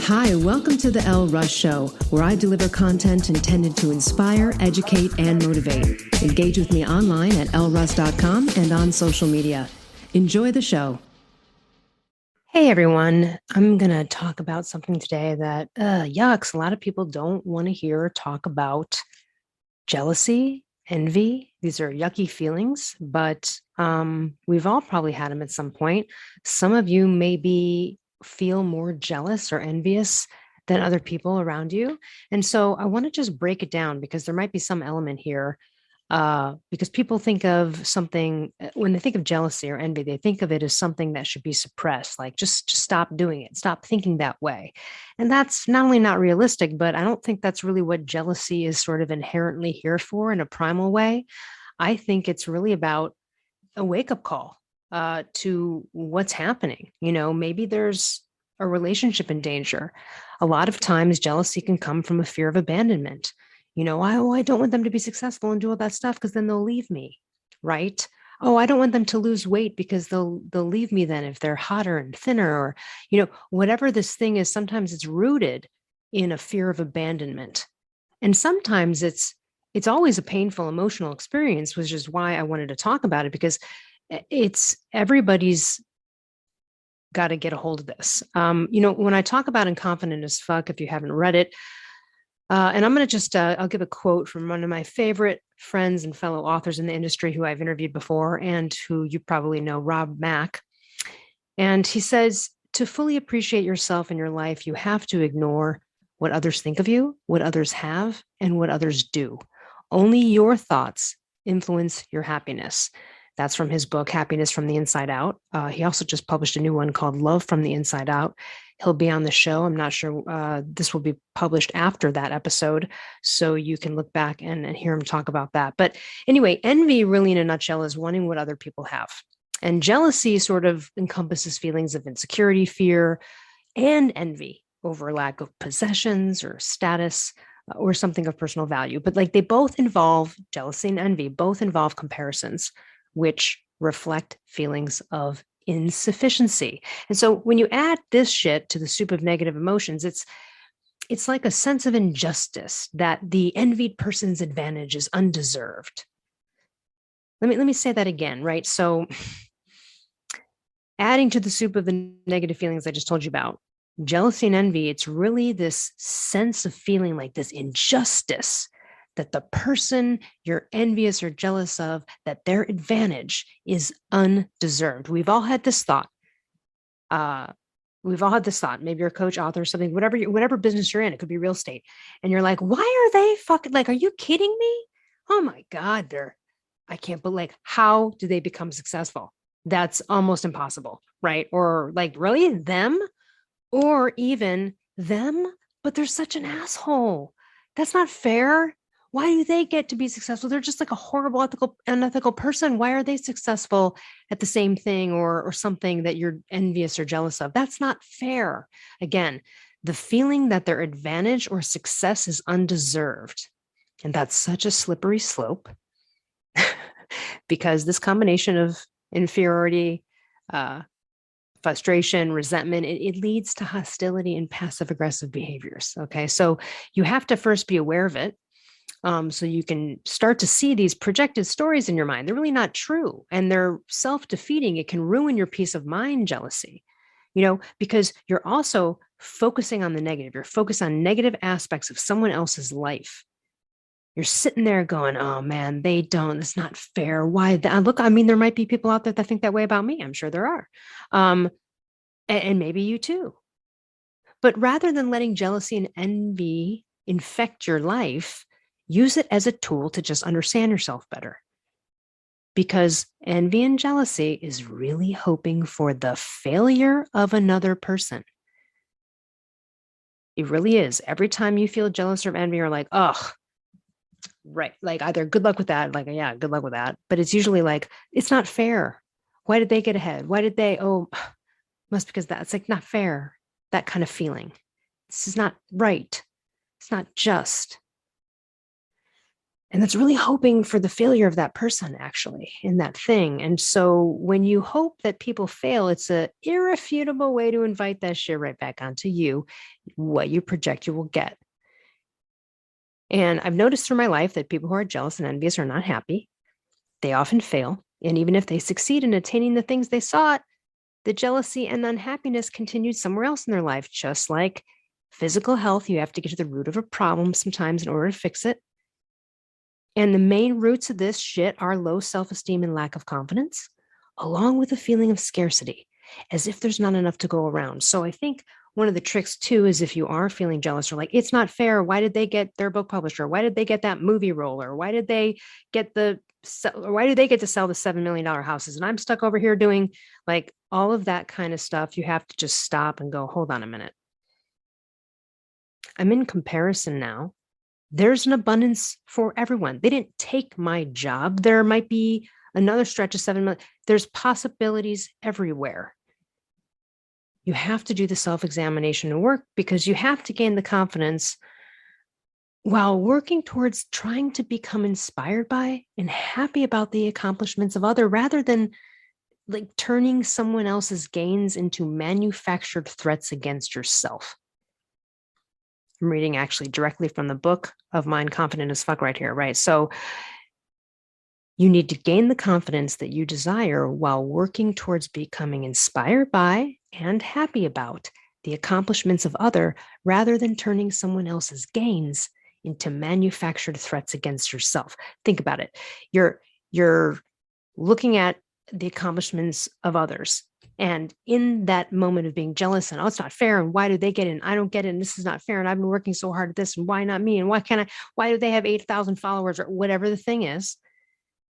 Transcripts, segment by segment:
Hi, welcome to the Elle Russ Show, where I deliver content intended to inspire, educate, and motivate. Engage with me online at elleruss.com and on social media. Enjoy the show. Hey everyone, I'm going to talk about something today that yucks. A lot of people don't want to hear or talk about jealousy, envy. These are yucky feelings, but we've all probably had them at some point. Some of you maybe feel more jealous or envious than other people around you. And so I want to just break it down because there might be some element here. Because people think of something when they think of jealousy or envy, they think of it as something that should be suppressed, like just stop doing it, stop thinking that way. And that's not only not realistic, but I don't think that's really what jealousy is sort of inherently here for in a primal way. I think it's really about a wake-up call to what's happening. Maybe there's a relationship in danger. A lot of times jealousy can come from a fear of abandonment. I don't want them to be successful and do all that stuff because then they'll leave me, right? Oh, I don't want them to lose weight because they'll leave me then if they're hotter and thinner, or whatever this thing is. Sometimes it's rooted in a fear of abandonment, and sometimes it's always a painful emotional experience, which is why I wanted to talk about it, because it's everybody's got to get a hold of this. When I talk about Inconfident as Fuck, if you haven't read it, and I'm going to just, I'll give a quote from one of my favorite friends and fellow authors in the industry who I've interviewed before and who you probably know, Rob Mack. And he says, to fully appreciate yourself and your life, you have to ignore what others think of you, what others have, and what others do. Only your thoughts influence your happiness. That's from his book, Happiness from the Inside Out. He also just published a new one called Love from the Inside Out. He'll be on the show. I'm not sure. This will be published after that episode, so you can look back and hear him talk about that. But anyway, envy really in a nutshell is wanting what other people have. And jealousy sort of encompasses feelings of insecurity, fear, and envy over lack of possessions or status or something of personal value. But like they both involve, jealousy and envy both involve comparisons, which reflect feelings of insufficiency. And so when you add this shit to the soup of negative emotions, it's like a sense of injustice that the envied person's advantage is undeserved. Let me say that again, right? So adding to the soup of the negative feelings I just told you about, jealousy and envy, it's really this sense of feeling like this injustice that the person you're envious or jealous of, that their advantage is undeserved. We've all had this thought. Maybe you're a coach, author, something, whatever business you're in, it could be real estate. And you're like, why are they fucking, like, are you kidding me? Oh my God, I can't believe, like, how do they become successful? That's almost impossible, right? Or like, really, them? Or even them, but they're such an asshole. That's not fair. Why do they get to be successful? They're just like a horrible, unethical person. Why are they successful at the same thing or something that you're envious or jealous of? That's not fair. Again, the feeling that their advantage or success is undeserved. And that's such a slippery slope because this combination of inferiority, frustration, resentment, it leads to hostility and passive aggressive behaviors. Okay. So you have to first be aware of it. So you can start to see these projected stories in your mind. They're really not true and they're self-defeating. It can ruin your peace of mind, jealousy, because you're also focusing on the negative. You're focused on negative aspects of someone else's life. You're sitting there going, oh man, they don't, it's not fair. Why? Look, I mean, there might be people out there that think that way about me. I'm sure there are. And maybe you too. But rather than letting jealousy and envy infect your life, use it as a tool to just understand yourself better. Because envy and jealousy is really hoping for the failure of another person. It really is. Every time you feel jealous or envy, you're like, oh, right. Like either good luck with that. Like, yeah, good luck with that. But it's usually like, it's not fair. Why did they get ahead? Why did they? Oh, must because that's like not fair. That kind of feeling. This is not right. It's not just. And that's really hoping for the failure of that person, actually, in that thing. And so when you hope that people fail, it's an irrefutable way to invite that shit right back onto you. What you project, you will get. And I've noticed through my life that people who are jealous and envious are not happy. They often fail. And even if they succeed in attaining the things they sought, the jealousy and unhappiness continued somewhere else in their life, just like physical health. You have to get to the root of a problem sometimes in order to fix it. And the main roots of this shit are low self-esteem and lack of confidence, along with a feeling of scarcity, as if there's not enough to go around. So I think one of the tricks too is if you are feeling jealous or like, it's not fair. Why did they get their book published? Or why did they get that movie role? Or why did they get to sell the $7 million houses? And I'm stuck over here doing like all of that kind of stuff. You have to just stop and go, hold on a minute. I'm in comparison now. There's an abundance for everyone. They didn't take my job. There might be another stretch of 7 million. There's possibilities everywhere. You have to do the self-examination and work because you have to gain the confidence while working towards trying to become inspired by and happy about the accomplishments of others rather than like turning someone else's gains into manufactured threats against yourself. I'm reading actually directly from the book of mine, Confident as Fuck, right here, right? So you need to gain the confidence that you desire while working towards becoming inspired by and happy about the accomplishments of other rather than turning someone else's gains into manufactured threats against yourself. Think about it. You're looking at the accomplishments of others. And in that moment of being jealous and, oh, it's not fair. And why do they get it? And I don't get it. And this is not fair. And I've been working so hard at this. And why not me? And why do they have 8,000 followers or whatever the thing is?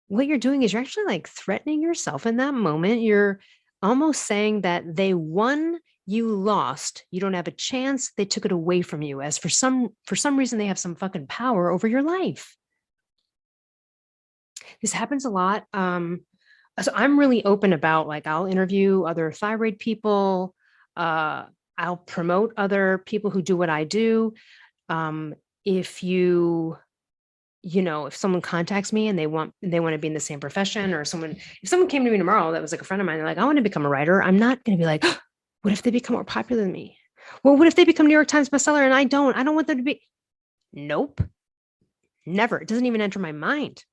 What you're doing is you're actually like threatening yourself in that moment. You're almost saying that they won, you lost. You don't have a chance. They took it away from you as for some reason, they have some fucking power over your life. This happens a lot. So I'm really open about like, I'll interview other thyroid people. I'll promote other people who do what I do. If if someone contacts me and they want to be in the same profession, or if someone came to me tomorrow that was like a friend of mine, they're like, I want to become a writer. I'm not going to be like, oh, what if they become more popular than me? Well, what if they become New York Times bestseller and I don't want them to be. Nope. Never. It doesn't even enter my mind.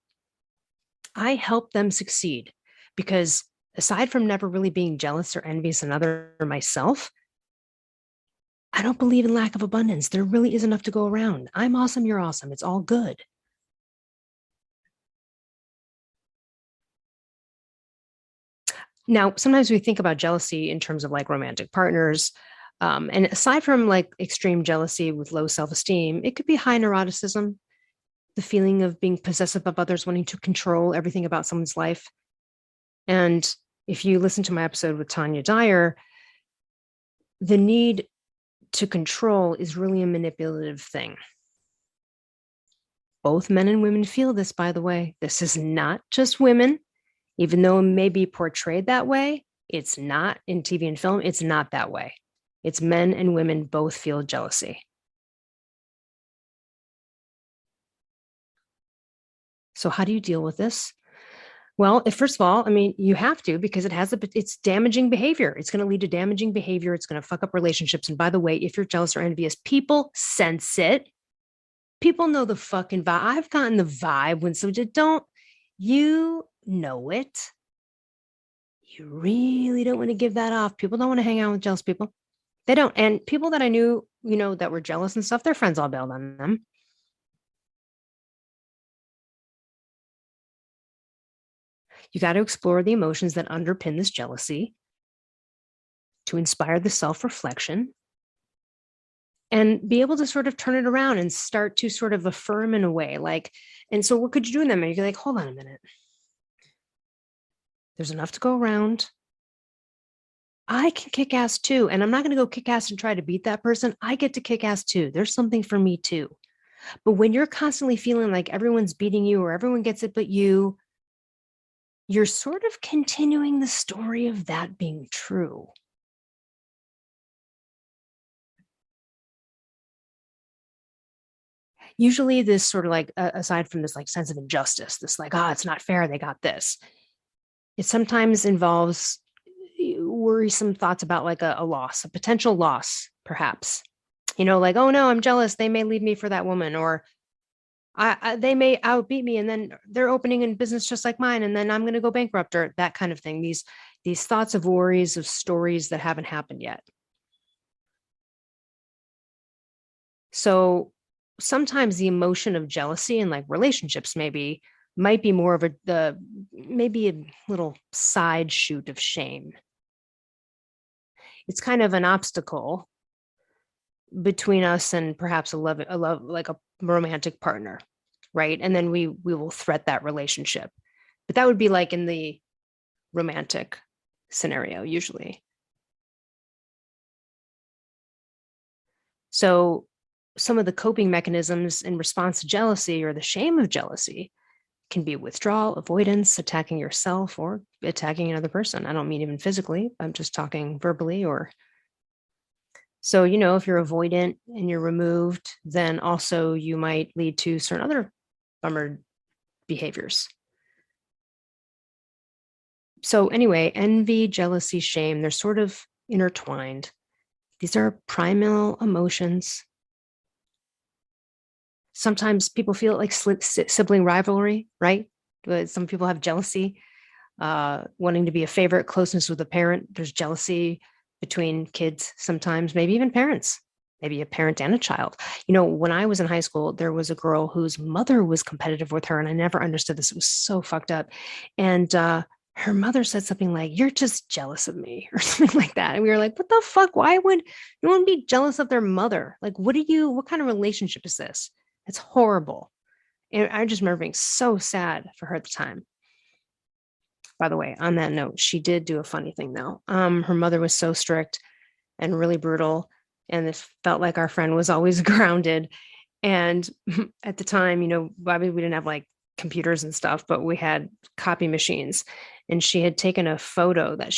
I help them succeed because aside from never really being jealous or envious of another or myself, I don't believe in lack of abundance. There really is enough to go around. I'm awesome. You're awesome. It's all good. Now, sometimes we think about jealousy in terms of like romantic partners. And aside from like extreme jealousy with low self-esteem, it could be high neuroticism, the feeling of being possessive of others, wanting to control everything about someone's life. And if you listen to my episode with Tanya Dyer, the need to control is really a manipulative thing. Both men and women feel this, by the way. This is not just women. Even though it may be portrayed that way, it's not in TV and film. It's not that way. It's men and women both feel jealousy. So how do you deal with this? Well, first of all, I mean, you have to, because it's damaging behavior. It's going to lead to damaging behavior. It's going to fuck up relationships. And by the way, if you're jealous or envious, people sense it. People know the fucking vibe. I've gotten the vibe when someone you know it. You really don't want to give that off. People don't want to hang out with jealous people. They don't. And people that I knew, that were jealous and stuff, their friends all bailed on them. You got to explore the emotions that underpin this jealousy to inspire the self-reflection and be able to sort of turn it around and start to sort of affirm in a way. And so what could you do in that moment? You're like, hold on a minute. There's enough to go around. I can kick ass too. And I'm not going to go kick ass and try to beat that person. I get to kick ass too. There's something for me too. But when you're constantly feeling like everyone's beating you or everyone gets it but you're sort of continuing the story of that being true. Usually this sort of like, aside from this like sense of injustice, this like, it's not fair, they got this. It sometimes involves worrisome thoughts about like a loss, a potential loss, perhaps. Like, oh no, I'm jealous. They may leave me for that woman, or they may outbeat me, and then they're opening a business just like mine, and then I'm going to go bankrupt, or that kind of thing. These thoughts of worries of stories that haven't happened yet. So sometimes the emotion of jealousy in like relationships might be more of maybe a little side shoot of shame. It's kind of an obstacle between us and perhaps a love like a romantic partner, right? And then we will threat that relationship. But that would be like in the romantic scenario usually. So some of the coping mechanisms in response to jealousy or the shame of jealousy can be withdrawal, avoidance, attacking yourself, or attacking another person. I don't mean even physically, I'm just talking verbally. Or so, if you're avoidant and you're removed, then also you might lead to certain other bummer behaviors. So anyway, envy, jealousy, shame, they're sort of intertwined. These are primal emotions. Sometimes people feel like sibling rivalry, right? Some people have jealousy, wanting to be a favorite, closeness with a parent. There's jealousy between kids sometimes, maybe even parents, maybe a parent and a child. When I was in high school, there was a girl whose mother was competitive with her, and I never understood this. It was so fucked up. And her mother said something like, "You're just jealous of me," or something like that. And we were like, what the fuck? Why would no one be jealous of their mother? Like, what kind of relationship is this? It's horrible. And I just remember being so sad for her at the time. By the way, on that note, she did do a funny thing though. Her mother was so strict and really brutal, and it felt like our friend was always grounded. And at the time, we didn't have like computers and stuff, but we had copy machines. And she had taken a photo that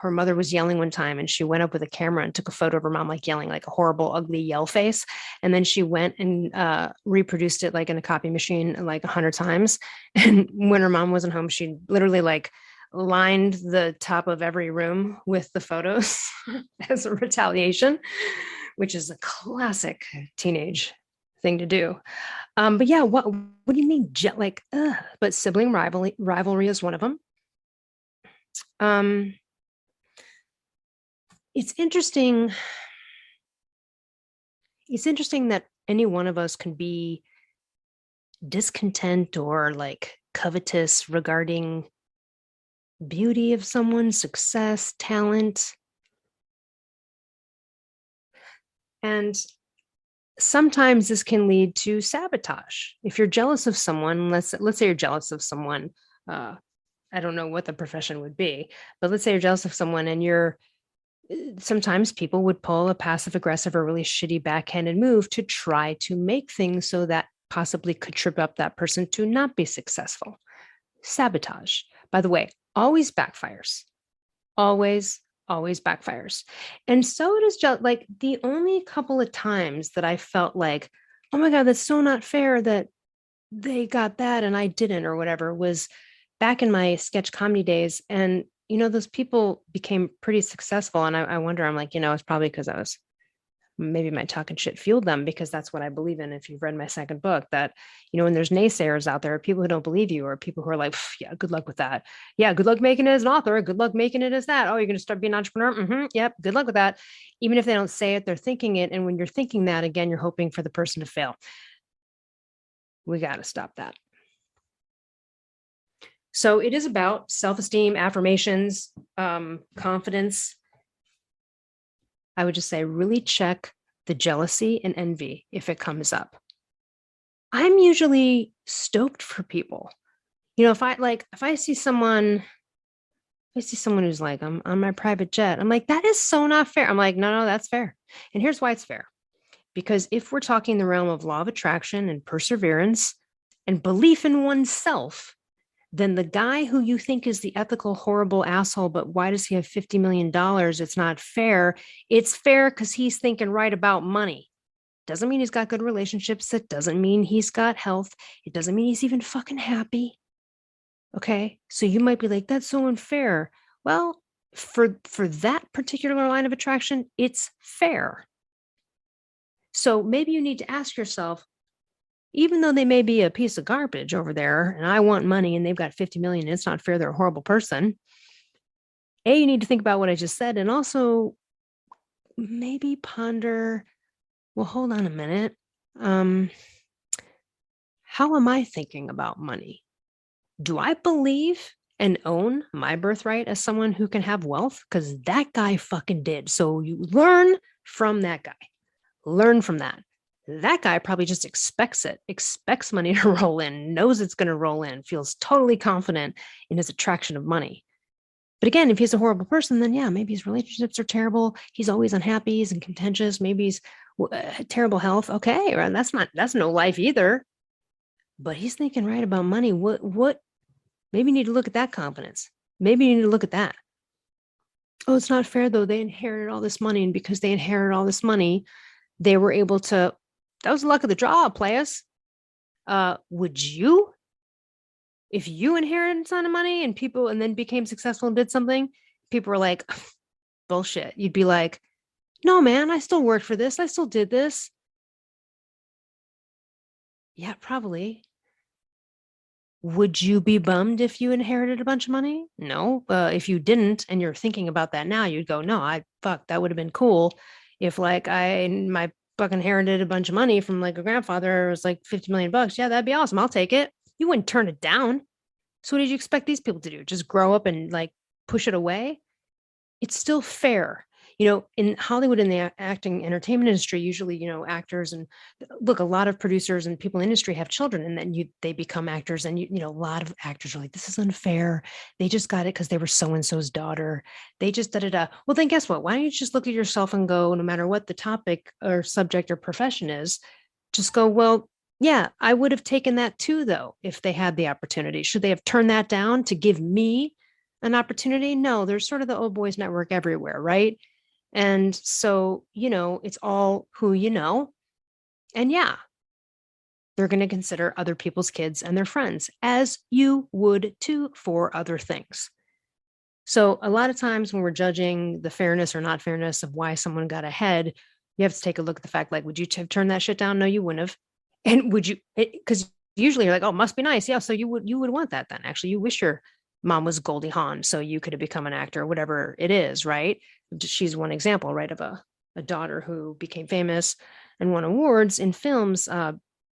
her mother was yelling one time, and she went up with a camera and took a photo of her mom, like yelling, like a horrible, ugly yell face. And then she went and reproduced it like in a copy machine like 100 times. And when her mom wasn't home, she literally like lined the top of every room with the photos as a retaliation, which is a classic teenage thing to do. But yeah, what do you mean? But sibling rivalry is one of them. It's interesting. It's interesting that any one of us can be discontent or like covetous regarding beauty of someone, success, talent. And sometimes this can lead to sabotage. If you're jealous of someone, let's say you're jealous of someone, I don't know what the profession would be, but let's say you're jealous of someone, and sometimes people would pull a passive aggressive or really shitty backhanded move to try to make things so that possibly could trip up that person to not be successful. Sabotage, by the way, always backfires. Always backfires. And so does like the only couple of times that I felt like, oh my God, that's so not fair that they got that and I didn't, or whatever, was back in my sketch comedy days. And, those people became pretty successful. And I wonder, I'm like, it's probably because maybe my talking shit fueled them, because that's what I believe in. If you've read my second book, that, when there's naysayers out there, people who don't believe you, or people who are like, yeah, good luck with that. Yeah, good luck making it as an author. Good luck making it as that. Oh, you're going to start being an entrepreneur. Mm-hmm, yep, good luck with that. Even if they don't say it, they're thinking it. And when you're thinking that, again, you're hoping for the person to fail. We got to stop that. So it is about self-esteem, affirmations, confidence. I would just say really check the jealousy and envy if it comes up. I'm usually stoked for people. If I see someone who's like, I'm on my private jet, I'm like, that is so not fair. I'm like, no, that's fair. And here's why it's fair. Because if we're talking the realm of law of attraction and perseverance and belief in oneself, then the guy who you think is the ethical, horrible asshole, but why does he have $50 million? It's not fair. It's fair because he's thinking right about money. Doesn't mean he's got good relationships. It doesn't mean he's got health. It doesn't mean he's even fucking happy. Okay. So you might be like, that's so unfair. Well, for that particular line of attraction, it's fair. So maybe you need to ask yourself, even though they may be a piece of garbage over there and I want money and they've got 50 million, and it's not fair, they're a horrible person. You need to think about what I just said, and also maybe ponder, well, hold on a minute. How am I thinking about money? Do I believe and own my birthright as someone who can have wealth? Because that guy fucking did. So you learn from that guy. Learn from that. That guy probably just expects money to roll in, knows it's going to roll in, feels totally confident in his attraction of money. But again, if he's a horrible person, then yeah, maybe his relationships are terrible. He's always unhappy, he's contentious. Maybe he's terrible health. Okay, right? That's no life either. But he's thinking right about money. What? Maybe you need to look at that confidence. Maybe you need to look at that. Oh, it's not fair though. They inherited all this money, and because they inherited all this money, they were able to. That was the luck of the draw, players. Would you? If you inherited a ton of money and then became successful and did something, people were like, bullshit. You'd be like, no, man, I still worked for this. I still did this. Yeah, probably. Would you be bummed if you inherited a bunch of money? No. If you didn't, and you're thinking about that now, you'd go, no, that would have been cool if my fucking inherited a bunch of money from like a grandfather. It was like 50 million bucks. Yeah, that'd be awesome. I'll take it. You wouldn't turn it down. So what did you expect these people to do? Just grow up and like push it away? It's still fair. In Hollywood, in the acting entertainment industry, usually, actors and look, a lot of producers and people in the industry have children, and then they become actors. And, a lot of actors are like, this is unfair. They just got it because they were so-and-so's daughter. They just da-da-da. Well, then guess what? Why don't you just look at yourself and go, no matter what the topic or subject or profession is, just go, well, yeah, I would have taken that too, though, if they had the opportunity. Should they have turned that down to give me an opportunity? No, there's sort of the old boys network everywhere, right? And so, it's all who you know. And yeah, they're going to consider other people's kids and their friends, as you would too for other things. So a lot of times when we're judging the fairness or not fairness of why someone got ahead, you have to take a look at the fact, like, would you have turned that shit down? No, you wouldn't have. And would you, because usually you're like, oh, must be nice. Yeah. So you would want that then. Actually, you wish your mom was Goldie Hawn so you could have become an actor, whatever it is, right? She's one example, right, of a daughter who became famous and won awards in films.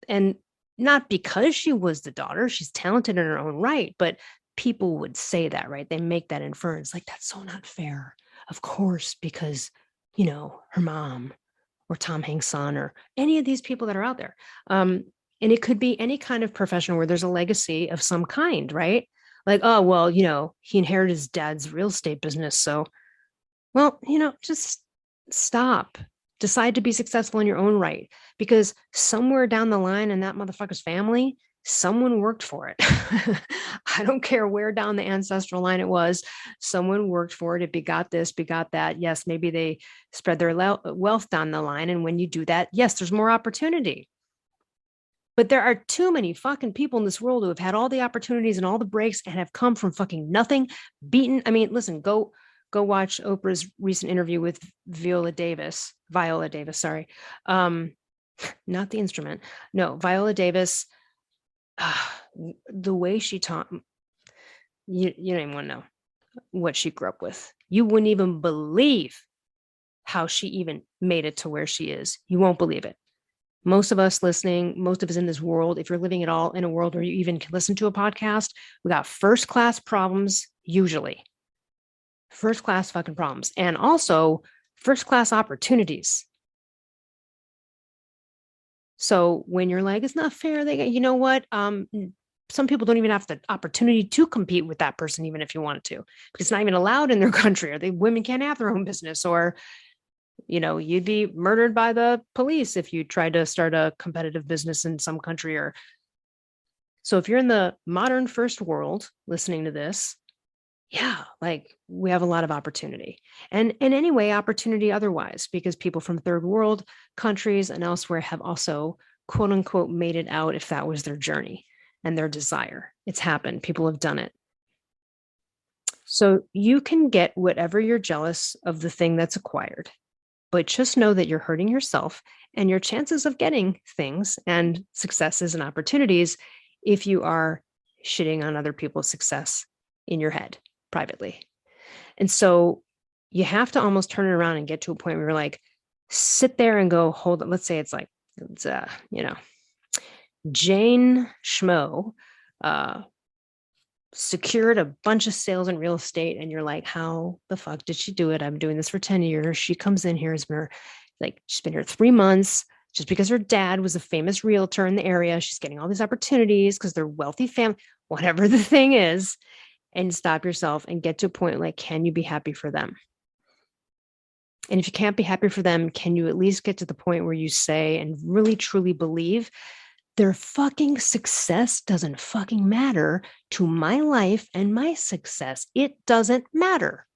And not because she was the daughter, she's talented in her own right, but people would say that, right? They make that inference, like, that's so not fair. Of course, because, her mom or Tom Hanks' son or any of these people that are out there. And it could be any kind of profession where there's a legacy of some kind, right? Like, oh, well, he inherited his dad's real estate business. So, well, just stop. Decide to be successful in your own right, because somewhere down the line in that motherfucker's family, someone worked for it. I don't care where down the ancestral line it was. Someone worked for it. It begot this, begot that. Yes, maybe they spread their wealth down the line. And when you do that, yes, there's more opportunity. But there are too many fucking people in this world who have had all the opportunities and all the breaks and have come from fucking nothing, beaten. I mean, listen, go watch Oprah's recent interview with Viola Davis, sorry. Not the instrument. No, Viola Davis. The way she taught, you don't even want to know what she grew up with. You wouldn't even believe how she even made it to where she is. You won't believe it. Most of us listening, most of us in this world, if you're living at all in a world where you even can listen to a podcast, we got first class problems, usually. First class fucking problems. And also first class opportunities. So when you're like, it's not fair, you know what? Some people don't even have the opportunity to compete with that person, even if you wanted to, because it's not even allowed in their country, or women can't have their own business, or, you'd be murdered by the police if you tried to start a competitive business in some country. Or so if you're in the modern first world listening to this, yeah, like we have a lot of opportunity. And anyway, opportunity otherwise, because people from third world countries and elsewhere have also quote unquote made it out if that was their journey and their desire. It's happened. People have done it. So you can get whatever you're jealous of the thing that's acquired, but just know that you're hurting yourself and your chances of getting things and successes and opportunities if you are shitting on other people's success in your head privately. And so you have to almost turn it around and get to a point where you're like, sit there and go, hold it. Let's say it's like, it's, Jane Schmo, secured a bunch of sales in real estate, and you're like, how the fuck did she do it? I've been doing this for 10 years. She comes in here, she's been here 3 months just because her dad was a famous realtor in the area. She's getting all these opportunities because they're wealthy family, whatever the thing is. And stop yourself and get to a point like, can you be happy for them? And if you can't be happy for them, can you at least get to the point where you say and really truly believe their fucking success doesn't fucking matter to my life and my success? It doesn't matter.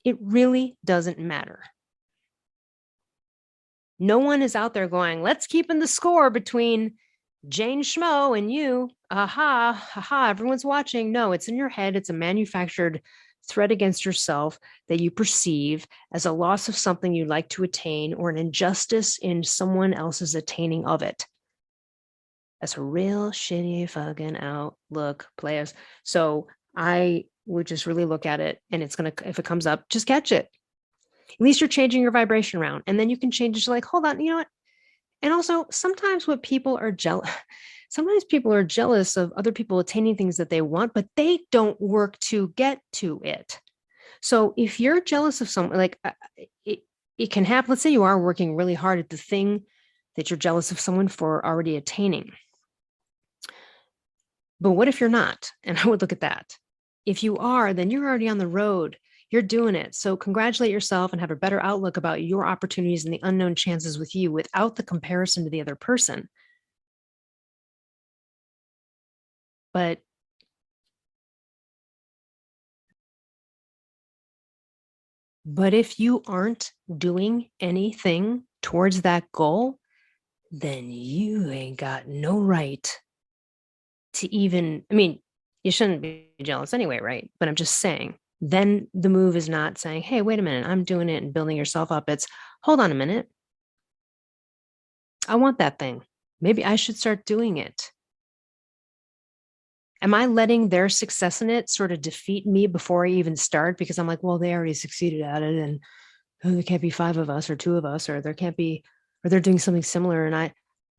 It really doesn't matter. No one is out there going, let's keep in the score between Jane Schmo and you. Aha, everyone's watching. No, it's in your head. It's a manufactured threat against yourself that you perceive as a loss of something you'd like to attain or an injustice in someone else's attaining of it. That's a real shitty fucking outlook, players. So I would just really look at it, and it's going to, if it comes up, just catch it. At least you're changing your vibration around, and then you can change it to like, hold on, you know what? And also sometimes people are jealous of other people attaining things that they want, but they don't work to get to it. So if you're jealous of someone, like it can happen. Let's say you are working really hard at the thing that you're jealous of someone for already attaining. But what if you're not? And I would look at that. If you are, then you're already on the road. You're doing it. So congratulate yourself and have a better outlook about your opportunities and the unknown chances with you without the comparison to the other person. But if you aren't doing anything towards that goal, then you ain't got no right to even, I mean, you shouldn't be jealous anyway, right? But I'm just saying, then the move is not saying, hey, wait a minute, I'm doing it and building yourself up. It's, hold on a minute. I want that thing. Maybe I should start doing it. Am I letting their success in it sort of defeat me before I even start? Because I'm like, well, they already succeeded at it, and there can't be 5 of us or 2 of us, or there can't be, or they're doing something similar. And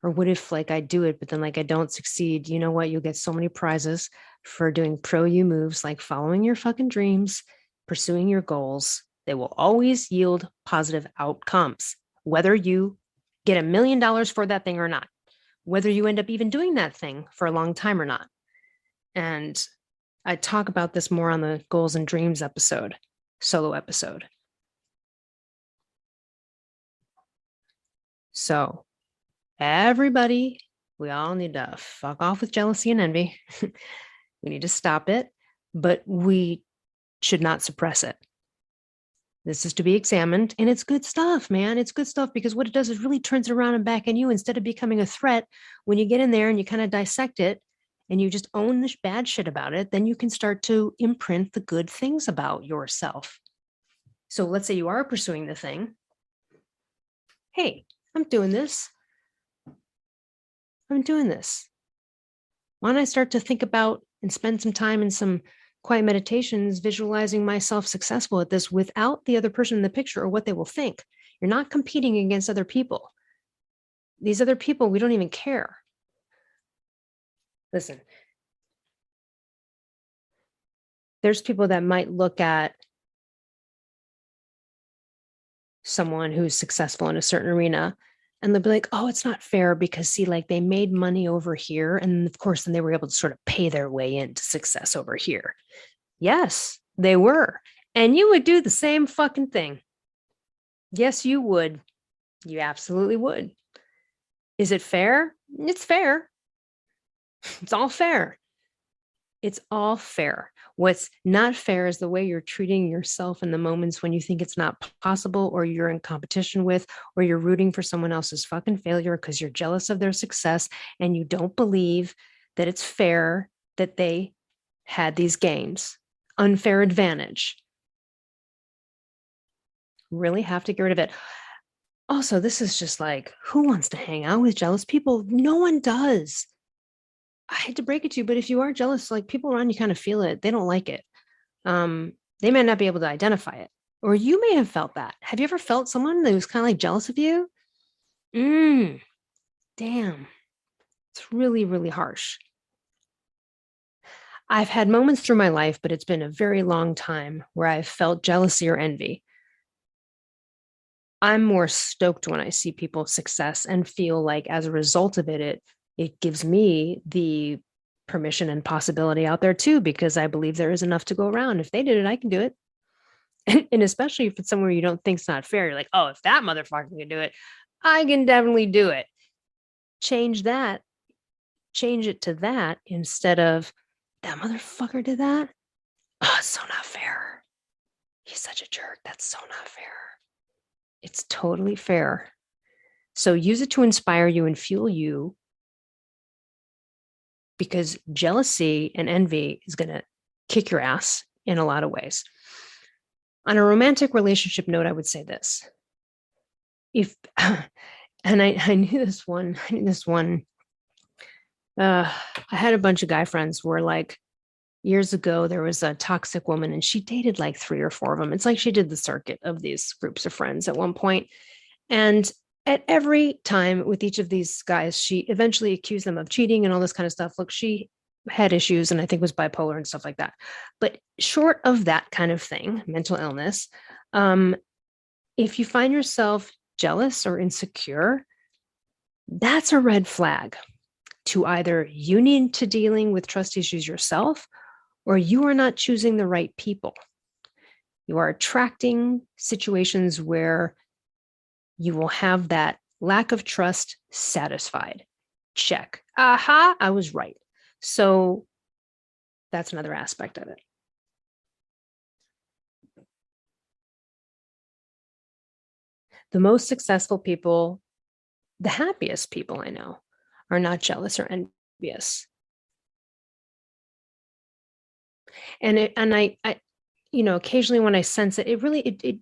or what if like I do it, but then like I don't succeed? You know what? You'll get so many prizes for doing pro you moves, like following your fucking dreams, pursuing your goals. They will always yield positive outcomes, whether you get $1 million for that thing or not, whether you end up even doing that thing for a long time or not. And I talk about this more on the goals and dreams solo episode. So everybody, we all need to fuck off with jealousy and envy. We need to stop it, but we should not suppress it. This is to be examined, and it's good stuff, man. It's good stuff, because what it does is really turns it around and back on you. Instead of becoming a threat, when you get in there and you kind of dissect it and you just own this bad shit about it, then you can start to imprint the good things about yourself. So let's say you are pursuing the thing. Hey, I'm doing this. Why don't I start to think about and spend some time in some quiet meditations, visualizing myself successful at this without the other person in the picture or what they will think? You're not competing against other people. These other people, we don't even care. Listen, there's people that might look at someone who's successful in a certain arena and they'll be like, oh, it's not fair because see, like they made money over here. And of course, then they were able to sort of pay their way into success over here. Yes, they were. And you would do the same fucking thing. Yes, you would. You absolutely would. Is it fair? It's fair. It's all fair. It's all fair. What's not fair is the way you're treating yourself in the moments when you think it's not possible, or you're in competition with, or you're rooting for someone else's fucking failure because you're jealous of their success and you don't believe that it's fair that they had these gains. Unfair advantage. Really have to get rid of it. Also, this is just like, who wants to hang out with jealous people? No one does. I hate to break it to you, but if you are jealous, like, people around you kind of feel it. They don't like it. They may not be able to identify it, or you may have felt that. Have you ever felt someone that was kind of like jealous of you? Damn. It's really, really harsh. I've had moments through my life, but it's been a very long time where I've felt jealousy or envy. I'm more stoked when I see people's success and feel like, as a result of it gives me the permission and possibility out there too, because I believe there is enough to go around. If they did it, I can do it. And especially if it's somewhere you don't think's not fair, you're like, oh, if that motherfucker can do it, I can definitely do it. Change it to that instead of, that motherfucker did that. Oh, it's so not fair. He's such a jerk. That's so not fair. It's totally fair. So use it to inspire you and fuel you, because jealousy and envy is going to kick your ass in a lot of ways. On a romantic relationship note, I would say this. I knew this one. I had a bunch of guy friends where, like, years ago, there was a toxic woman and she dated like 3 or 4 of them. It's like she did the circuit of these groups of friends at one point. And at every time with each of these guys, she eventually accused them of cheating and all this kind of stuff. Look, she had issues and I think was bipolar and stuff like that. But short of that kind of thing, mental illness, if you find yourself jealous or insecure, that's a red flag to either you need to dealing with trust issues yourself, or you are not choosing the right people. You are attracting situations where you will have that lack of trust satisfied. Check. Aha, I was right. So that's another aspect of it. The most successful people, the happiest people I know, are not jealous or envious. And I occasionally when I sense it,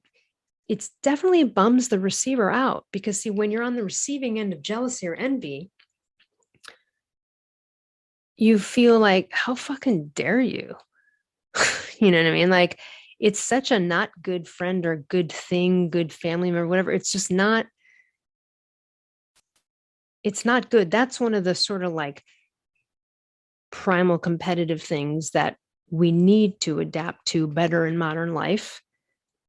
it's definitely bums the receiver out, because see, when you're on the receiving end of jealousy or envy, you feel like, how fucking dare you? You know what I mean? Like, it's such a not good friend or good thing, good family member, whatever. It's just not, it's not good. That's one of the sort of like primal competitive things that we need to adapt to better in modern life,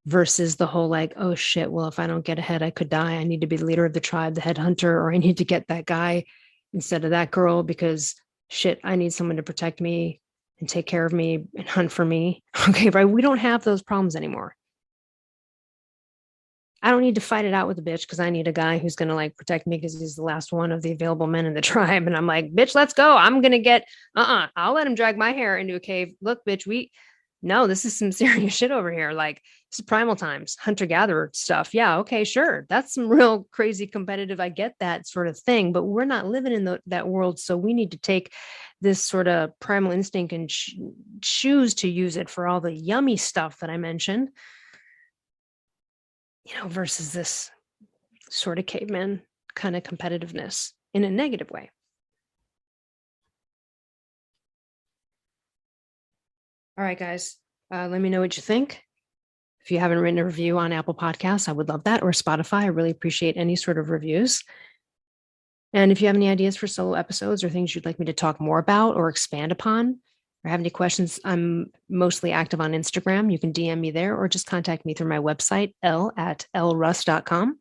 versus the whole like, oh shit, well, if I don't get ahead, I could die. I need to be the leader of the tribe, the headhunter, or I need to get that guy instead of that girl because shit, I need someone to protect me and take care of me and hunt for me. Okay, right? We don't have those problems anymore. I don't need to fight it out with a bitch because I need a guy who's going to like protect me because he's the last one of the available men in the tribe. And I'm like, bitch, let's go. I'm going to get, I'll let him drag my hair into a cave. Look, bitch, no, this is some serious shit over here. Like, this is primal times, hunter-gatherer stuff. Yeah, okay, sure. That's some real crazy competitive. I get that sort of thing, but we're not living in that world. So we need to take this sort of primal instinct and choose to use it for all the yummy stuff that I mentioned, versus this sort of caveman kind of competitiveness in a negative way. All right, guys, let me know what you think. If you haven't written a review on Apple Podcasts, I would love that, or Spotify. I really appreciate any sort of reviews. And if you have any ideas for solo episodes or things you'd like me to talk more about or expand upon, or have any questions, I'm mostly active on Instagram. You can DM me there or just contact me through my website, Elle@elleruss.com.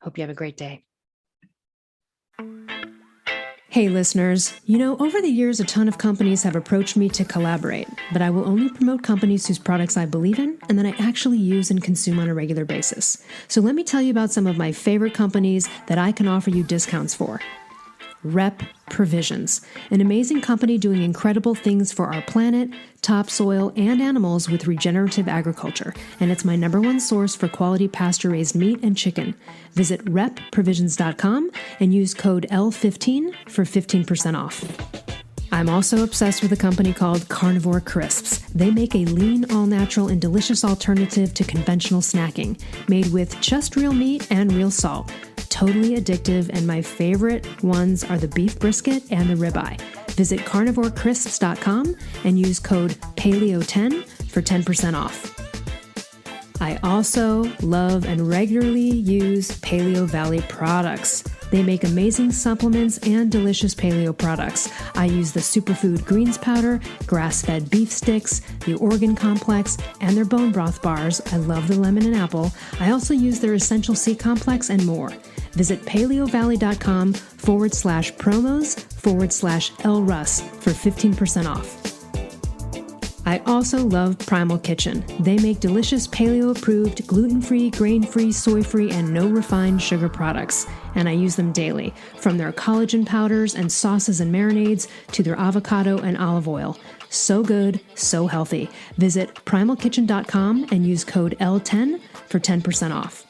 Hope you have a great day. Hey listeners, over the years, a ton of companies have approached me to collaborate, but I will only promote companies whose products I believe in and that I actually use and consume on a regular basis. So let me tell you about some of my favorite companies that I can offer you discounts for. Rep Provisions, an amazing company doing incredible things for our planet, topsoil, and animals with regenerative agriculture. And it's my number one source for quality pasture-raised meat and chicken. Visit repprovisions.com and use code L15 for 15% off. I'm also obsessed with a company called Carnivore Crisps. They make a lean, all-natural, and delicious alternative to conventional snacking, made with just real meat and real salt. Totally addictive, and my favorite ones are the beef brisket and the ribeye. Visit carnivorecrisps.com and use code PALEO10 for 10% off. I also love and regularly use Paleo Valley products. They make amazing supplements and delicious paleo products. I use the superfood greens powder, grass-fed beef sticks, the organ complex, and their bone broth bars. I love the lemon and apple. I also use their essential C complex and more. Visit paleovalley.com/promos/Elle Russ for 15% off. I also love Primal Kitchen. They make delicious paleo-approved, gluten-free, grain-free, soy-free, and no refined sugar products, and I use them daily, from their collagen powders and sauces and marinades to their avocado and olive oil. So good, so healthy. Visit primalkitchen.com and use code L10 for 10% off.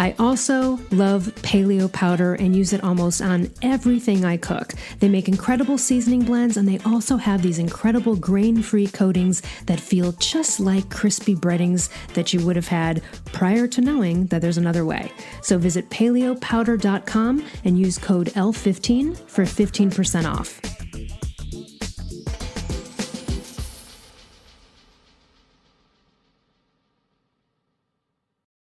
I also love paleo powder and use it almost on everything I cook. They make incredible seasoning blends, and they also have these incredible grain-free coatings that feel just like crispy breadings that you would have had prior to knowing that there's another way. So visit paleopowder.com and use code L15 for 15% off.